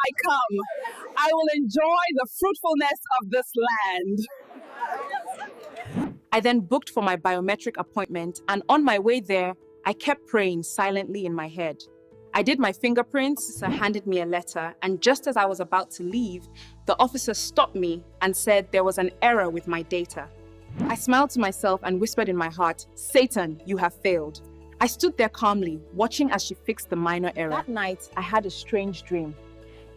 I come. I will enjoy the fruitfulness of this land. I then booked for my biometric appointment, and on my way there, I kept praying silently in my head. I did my fingerprints, so handed me a letter, and just as I was about to leave, the officer stopped me and said there was an error with my data. I smiled to myself and whispered in my heart, "Satan, you have failed." I stood there calmly, watching as she fixed the minor error. That night, I had a strange dream.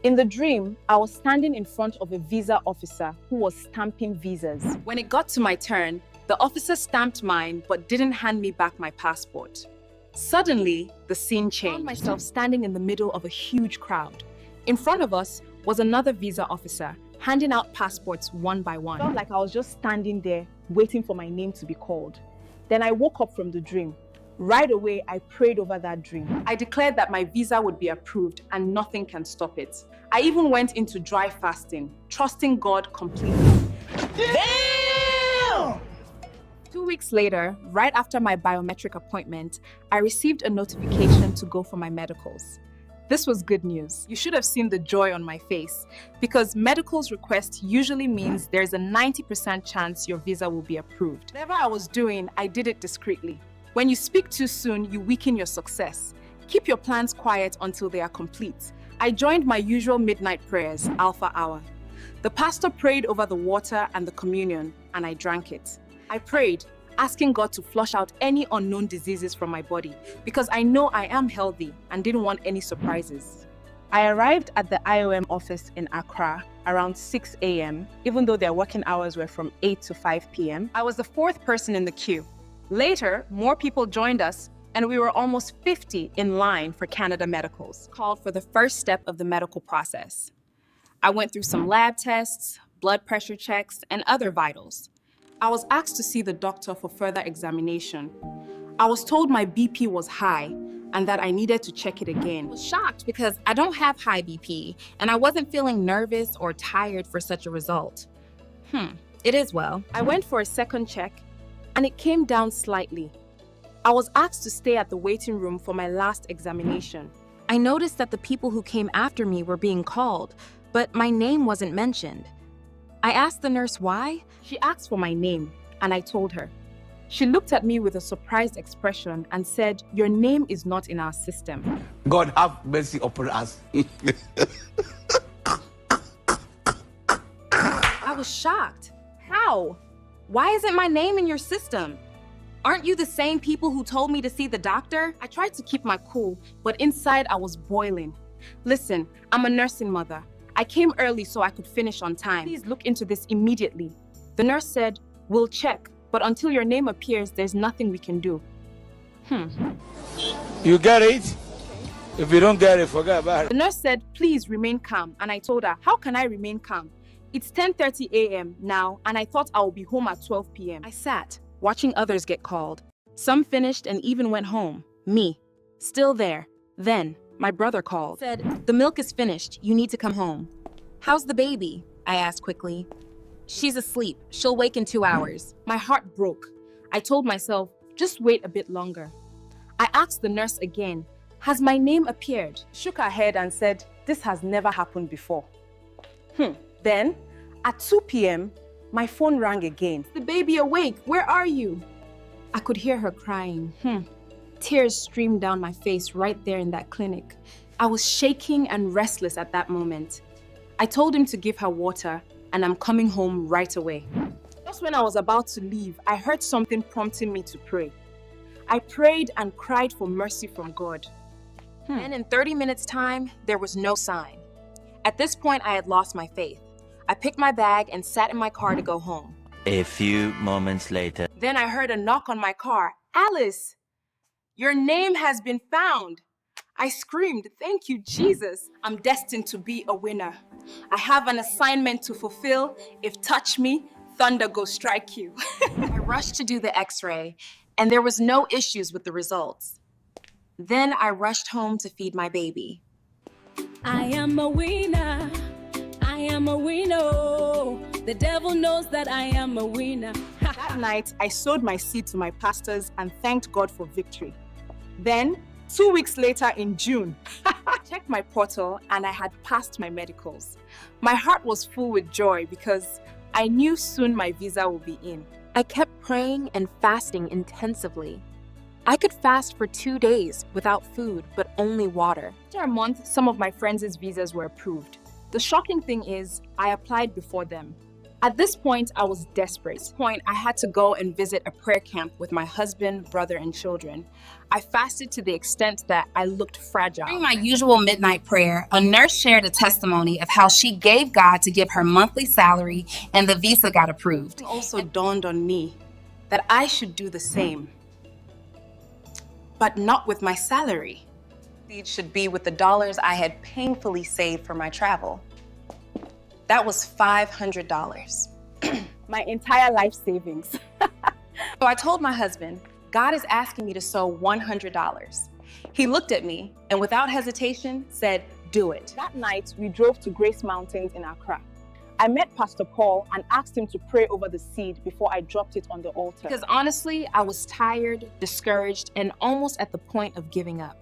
In the dream, I was standing in front of a visa officer who was stamping visas. When it got to my turn, the officer stamped mine but didn't hand me back my passport. Suddenly, the scene changed. I found myself standing in the middle of a huge crowd. In front of us was another visa officer, handing out passports one by one. I felt like I was just standing there, waiting for my name to be called. Then I woke up from the dream. Right away, I prayed over that dream. I declared that my visa would be approved and nothing can stop it. I even went into dry fasting, trusting God completely. Damn! 2 weeks later, right after my biometric appointment, I received a notification to go for my medicals. This was good news. You should have seen the joy on my face, because medicals request usually means there's a 90% chance your visa will be approved. Whatever I was doing, I did it discreetly. When you speak too soon, you weaken your success. Keep your plans quiet until they are complete. I joined my usual midnight prayers, Alpha Hour. The pastor prayed over the water and the communion, and I drank it. I prayed, asking God to flush out any unknown diseases from my body, because I know I am healthy and didn't want any surprises. I arrived at the IOM office in Accra around 6 a.m., even though their working hours were from 8 to 5 p.m. I was the fourth person in the queue. Later, more people joined us, and we were almost 50 in line for Canada Medicals, called for the first step of the medical process. I went through some lab tests, blood pressure checks, and other vitals. I was asked to see the doctor for further examination. I was told my BP was high and that I needed to check it again. I was shocked because I don't have high BP, and I wasn't feeling nervous or tired for such a result. It is well. I went for a second check, and it came down slightly. I was asked to stay at the waiting room for my last examination. I noticed that the people who came after me were being called, but my name wasn't mentioned. I asked the nurse why. She asked for my name, and I told her. She looked at me with a surprised expression and said, "Your name is not in our system." God have mercy upon us. I was shocked. How? Why isn't my name in your system? Aren't you the same people who told me to see the doctor? I tried to keep my cool, but inside I was boiling. Listen, I'm a nursing mother. I came early so I could finish on time. Please look into this immediately. The nurse said, "We'll check, but until your name appears, there's nothing we can do." You get it? If you don't get it, forget about it. The nurse said, "Please remain calm," and I told her, "How can I remain calm? It's 10:30 a.m. now, and I thought I would be home at 12 p.m. I sat, watching others get called. Some finished and even went home. Me, still there. Then, my brother called. Said, "The milk is finished. You need to come home." "How's the baby?" I asked quickly. "She's asleep. She'll wake in 2 hours." My heart broke. I told myself, just wait a bit longer. I asked the nurse again, "Has my name appeared?" She shook her head and said, "This has never happened before." Then, at 2 p.m., my phone rang again. "The baby awake? Where are you?" I could hear her crying. Tears streamed down my face right there in that clinic. I was shaking and restless at that moment. I told him to give her water, and I'm coming home right away. Just when I was about to leave, I heard something prompting me to pray. I prayed and cried for mercy from God. And in 30 minutes' time, there was no sign. At this point, I had lost my faith. I picked my bag and sat in my car to go home. A few moments later. Then I heard a knock on my car. "Alice, your name has been found." I screamed, "Thank you, Jesus. I'm destined to be a winner. I have an assignment to fulfill. If touch me, thunder go strike you." I rushed to do the x-ray, and there was no issues with the results. Then I rushed home to feed my baby. I am a winner. I am a winner. The devil knows that I am a winner. That night, I sowed my seed to my pastors and thanked God for victory. Then, 2 weeks later in June, I checked my portal and I had passed my medicals. My heart was full with joy because I knew soon my visa would be in. I kept praying and fasting intensively. I could fast for 2 days without food, but only water. After a month, some of my friends' visas were approved. The shocking thing is, I applied before them. At this point, I was desperate. At this point, I had to go and visit a prayer camp with my husband, brother, and children. I fasted to the extent that I looked fragile. During my usual midnight prayer, a nurse shared a testimony of how she gave God to give her monthly salary and the visa got approved. It also dawned on me that I should do the same, but not with my salary. It should be with the dollars I had painfully saved for my travel. That was $500. My entire life savings. So I told my husband, God is asking me to sow $100. He looked at me and without hesitation said, do it. That night, we drove to Grace Mountains in Accra. I met Pastor Paul and asked him to pray over the seed before I dropped it on the altar. Because honestly, I was tired, discouraged, and almost at the point of giving up.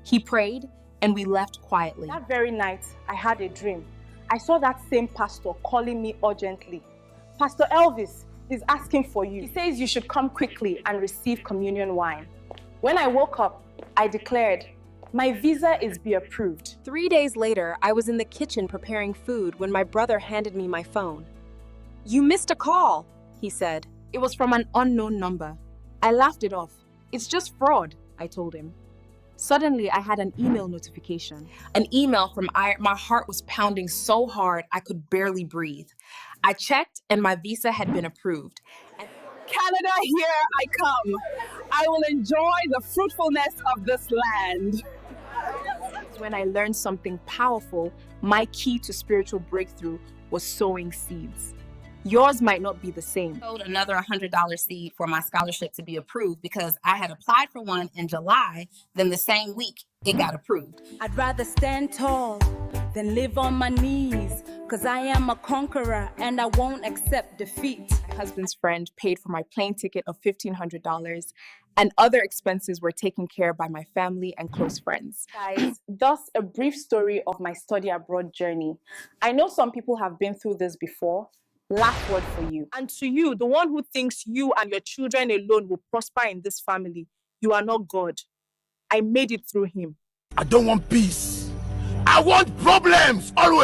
He prayed and we left quietly. That very night, I had a dream. I saw that same pastor calling me urgently. Pastor Elvis is asking for you. He says you should come quickly and receive communion wine. When I woke up, I declared, my visa is be approved. 3 days later, I was in the kitchen preparing food when my brother handed me my phone. "You missed a call," he said. It was from an unknown number. I laughed it off. It's just fraud, I told him. Suddenly, I had an email notification. An email from my heart was pounding so hard I could barely breathe. I checked and my visa had been approved. Canada, here I come. I will enjoy the fruitfulness of this land. When I learned something powerful, my key to spiritual breakthrough was sowing seeds. Yours might not be the same. I sowed another $100 seed for my scholarship to be approved because I had applied for one in July, then the same week it got approved. I'd rather stand tall than live on my knees, cause I am a conqueror and I won't accept defeat. My husband's friend paid for my plane ticket of $1,500 and other expenses were taken care of by my family and close friends. Guys, thus a brief story of my study abroad journey. I know some people have been through this before. Last word for you. And to you, the one who thinks you and your children alone will prosper in this family, you are not God. I made it through him. I don't want peace. I want problems always.